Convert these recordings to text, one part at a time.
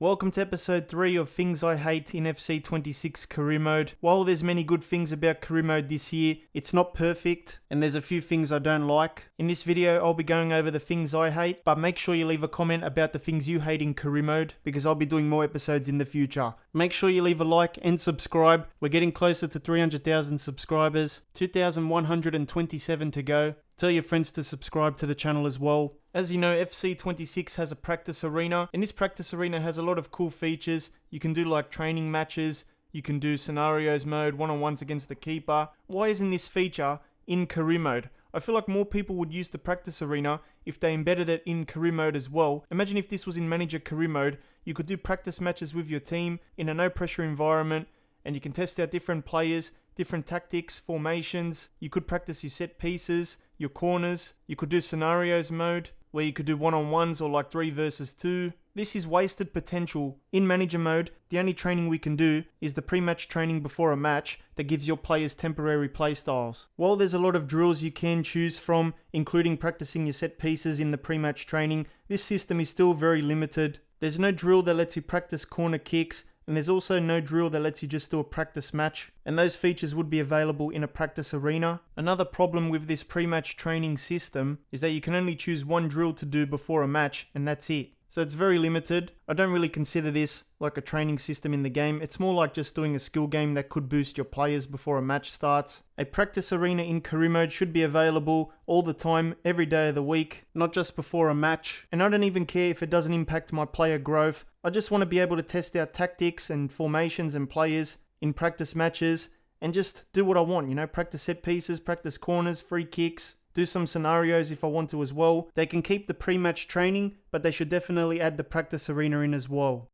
Welcome to episode 3 of Things I Hate in FC26 Career Mode. While there's many good things about Career Mode this year, it's not perfect and there's a few things I don't like. In this video I'll be going over the things I hate, but make sure you leave a comment about the things you hate in Career Mode because I'll be doing more episodes in the future. Make sure you leave a like and subscribe. We're getting closer to 300,000 subscribers, 2,127 to go. Tell your friends to subscribe to the channel as well. As you know, FC26 has a practice arena, and this practice arena has a lot of cool features. You can do like training matches, you can do scenarios mode, one-on-ones against the keeper. Why isn't this feature in career mode? I feel like more people would use the practice arena if they embedded it in career mode as well. Imagine if this was in manager career mode, you could do practice matches with your team in a no pressure environment, and you can test out different players, different tactics, formations. You could practice your set pieces, your corners. You could do scenarios mode where you could do one-on-ones or like 3 versus 2. This is wasted potential. In manager mode, the only training we can do is the pre-match training before a match that gives your players temporary playstyles. While there's a lot of drills you can choose from, including practicing your set pieces in the pre-match training, this system is still very limited. There's no drill that lets you practice corner kicks, and there's also no drill that lets you just do a practice match, and those features would be available in a practice arena. Another problem with this pre-match training system is that you can only choose one drill to do before a match, and that's it. So it's very limited. I don't really consider this like a training system in the game. It's more like just doing a skill game that could boost your players before a match starts. A practice arena in career mode should be available all the time, every day of the week, not just before a match. And I don't even care if it doesn't impact my player growth. I just want to be able to test out tactics and formations and players in practice matches and just do what I want, practice set pieces, practice corners, free kicks. Do some scenarios if I want to as well. They can keep the pre-match training, but they should definitely add the practice arena in as well.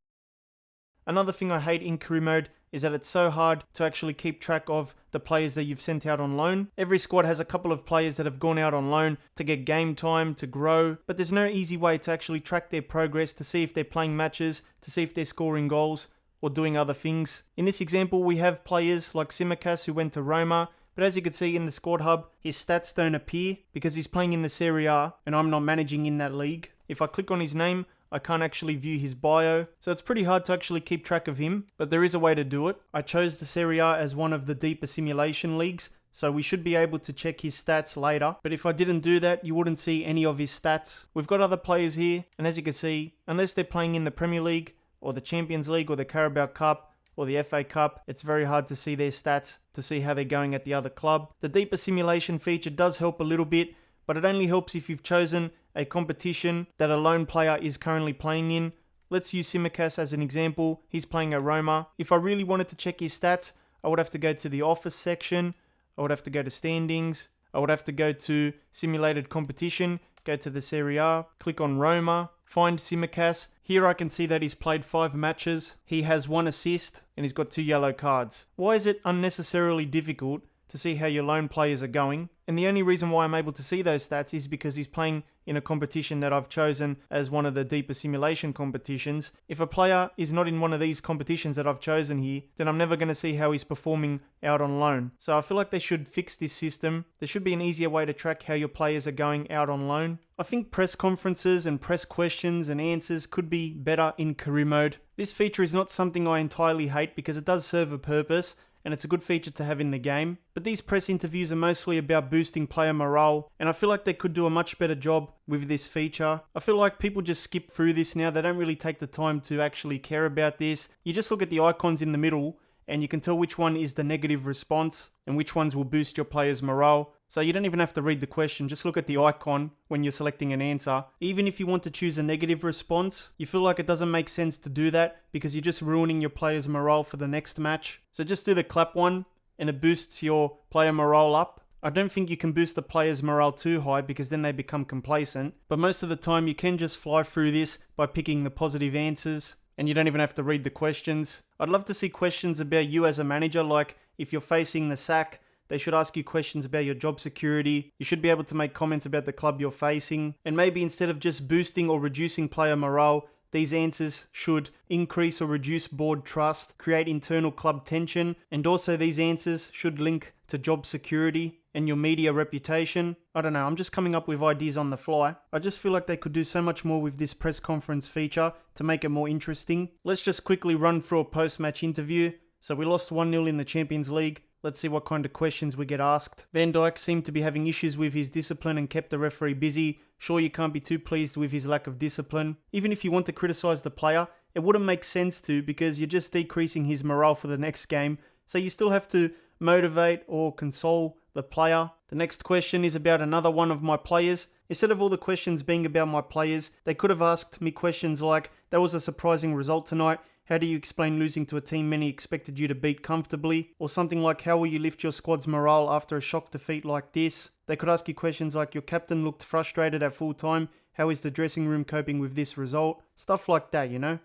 Another thing I hate in career mode is that it's so hard to actually keep track of the players that you've sent out on loan. Every squad has a couple of players that have gone out on loan to get game time, to grow, but there's no easy way to actually track their progress, to see if they're playing matches, to see if they're scoring goals or doing other things. In this example, we have players like Simicas who went to Roma, but as you can see in the squad hub, his stats don't appear because he's playing in the Serie A and I'm not managing in that league. If I click on his name, I can't actually view his bio. So it's pretty hard to actually keep track of him, but there is a way to do it. I chose the Serie A as one of the deeper simulation leagues, so we should be able to check his stats later. But if I didn't do that, you wouldn't see any of his stats. We've got other players here, and as you can see, unless they're playing in the Premier League or the Champions League or the Carabao Cup, or the FA Cup, it's very hard to see their stats, to see how they're going at the other club. The deeper simulation feature does help a little bit, but it only helps if you've chosen a competition that a lone player is currently playing in. Let's use Simicas as an example. He's playing at Roma. If I really wanted to check his stats, I would have to go to the office section, I would have to go to standings, I would have to go to simulated competition, go to the Serie A, click on Roma, find Simicas. Here I can see that he's played 5 matches. He has 1 assist and he's got 2 yellow cards. Why is it unnecessarily difficult to see how your lone players are going? And the only reason why I'm able to see those stats is because he's playing in a competition that I've chosen as one of the deeper simulation competitions. If a player is not in one of these competitions that I've chosen here, then I'm never going to see how he's performing out on loan. So I feel like they should fix this system. There should be an easier way to track how your players are going out on loan. I think press conferences and press questions and answers could be better in career mode. This feature is not something I entirely hate because it does serve a purpose, and it's a good feature to have in the game. But these press interviews are mostly about boosting player morale, and I feel like they could do a much better job with this feature. I feel like people just skip through this now. They don't really take the time to actually care about this. You just look at the icons in the middle, and you can tell which one is the negative response, and which ones will boost your player's morale. So you don't even have to read the question, just look at the icon when you're selecting an answer. Even if you want to choose a negative response, you feel like it doesn't make sense to do that because you're just ruining your player's morale for the next match. So just do the clap one and it boosts your player morale up. I don't think you can boost the player's morale too high because then they become complacent. But most of the time you can just fly through this by picking the positive answers and you don't even have to read the questions. I'd love to see questions about you as a manager, like if you're facing the sack, they should ask you questions about your job security. You should be able to make comments about the club you're facing. And maybe instead of just boosting or reducing player morale, these answers should increase or reduce board trust, create internal club tension, and also these answers should link to job security. and your media reputation. I don't know, I'm just coming up with ideas on the fly. I just feel like they could do so much more with this press conference feature to make it more interesting. Let's just quickly run through a post-match interview. So we lost 1-0 in the Champions League. Let's see what kind of questions we get asked. Van Dijk seemed to be having issues with his discipline and kept the referee busy. Sure, you can't be too pleased with his lack of discipline. Even if you want to criticise the player, it wouldn't make sense to, because you're just decreasing his morale for the next game. So you still have to motivate or console the player. The next question is about another one of my players. Instead of all the questions being about my players, they could have asked me questions like, that was a surprising result tonight. How do you explain losing to a team many expected you to beat comfortably? Or something like, how will you lift your squad's morale after a shock defeat like this? They could ask you questions like, your captain looked frustrated at full time. How is the dressing room coping with this result? Stuff like that, you know?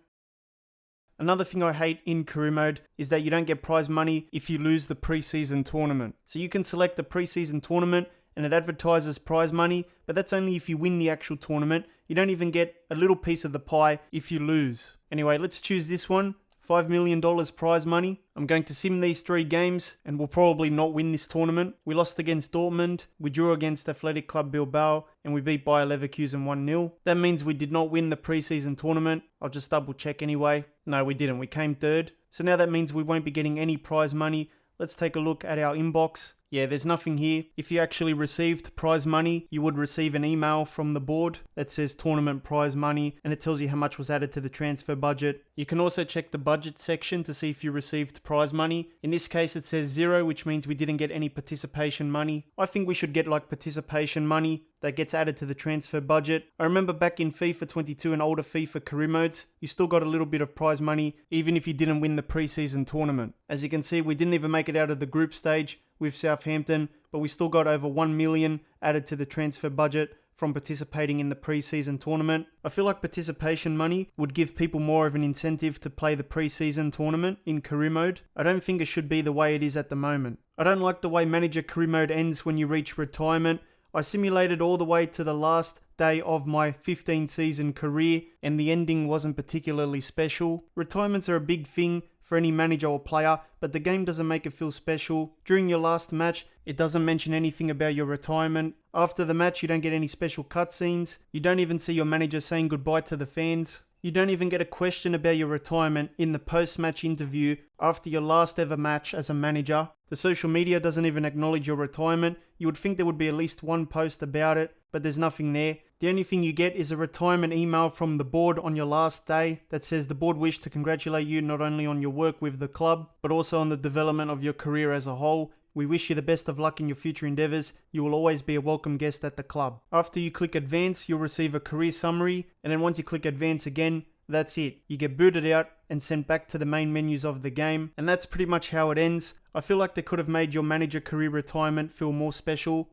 Another thing I hate in career mode is that you don't get prize money if you lose the preseason tournament. So you can select the preseason tournament and it advertises prize money, but that's only if you win the actual tournament. You don't even get a little piece of the pie if you lose. Anyway, let's choose this one. $5 million prize money. I'm going to sim these 3 games and we'll probably not win this tournament. We lost against Dortmund, we drew against Athletic Club Bilbao, and we beat Bayer Leverkusen 1-0. That means we did not win the preseason tournament. I'll just double check anyway. No, we didn't. We came 3rd. So now that means we won't be getting any prize money. Let's take a look at our inbox. Yeah, there's nothing here. If you actually received prize money, you would receive an email from the board that says tournament prize money, and it tells you how much was added to the transfer budget. You can also check the budget section to see if you received prize money. In this case, it says 0, which means we didn't get any participation money. I think we should get like participation money that gets added to the transfer budget. I remember back in FIFA 22 and older FIFA career modes, you still got a little bit of prize money even if you didn't win the preseason tournament. As you can see, we didn't even make it out of the group stage with Southampton, but we still got over 1 million added to the transfer budget from participating in the preseason tournament. I feel like participation money would give people more of an incentive to play the preseason tournament in career mode. I don't think it should be the way it is at the moment. I don't like the way manager career mode ends when you reach retirement. I simulated all the way to the last day of my 15-season career and the ending wasn't particularly special. Retirements are a big thing for any manager or player, but the game doesn't make it feel special. During your last match, it doesn't mention anything about your retirement. After the match, you don't get any special cutscenes. You don't even see your manager saying goodbye to the fans. You don't even get a question about your retirement in the post-match interview after your last ever match as a manager. The social media doesn't even acknowledge your retirement. You would think there would be at least one post about it, but there's nothing there. The only thing you get is a retirement email from the board on your last day that says the board wish to congratulate you not only on your work with the club, but also on the development of your career as a whole. We wish you the best of luck in your future endeavours. You will always be a welcome guest at the club. After you click advance, you'll receive a career summary, and then once you click advance again, that's it. You get booted out and sent back to the main menus of the game, and that's pretty much how it ends. I feel like they could have made your manager career retirement feel more special.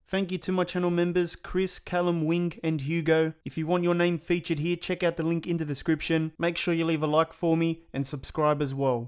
Thank you to my channel members Chris, Callum, Wing and Hugo. If you want your name featured here, check out the link in the description. Make sure you leave a like for me and subscribe as well.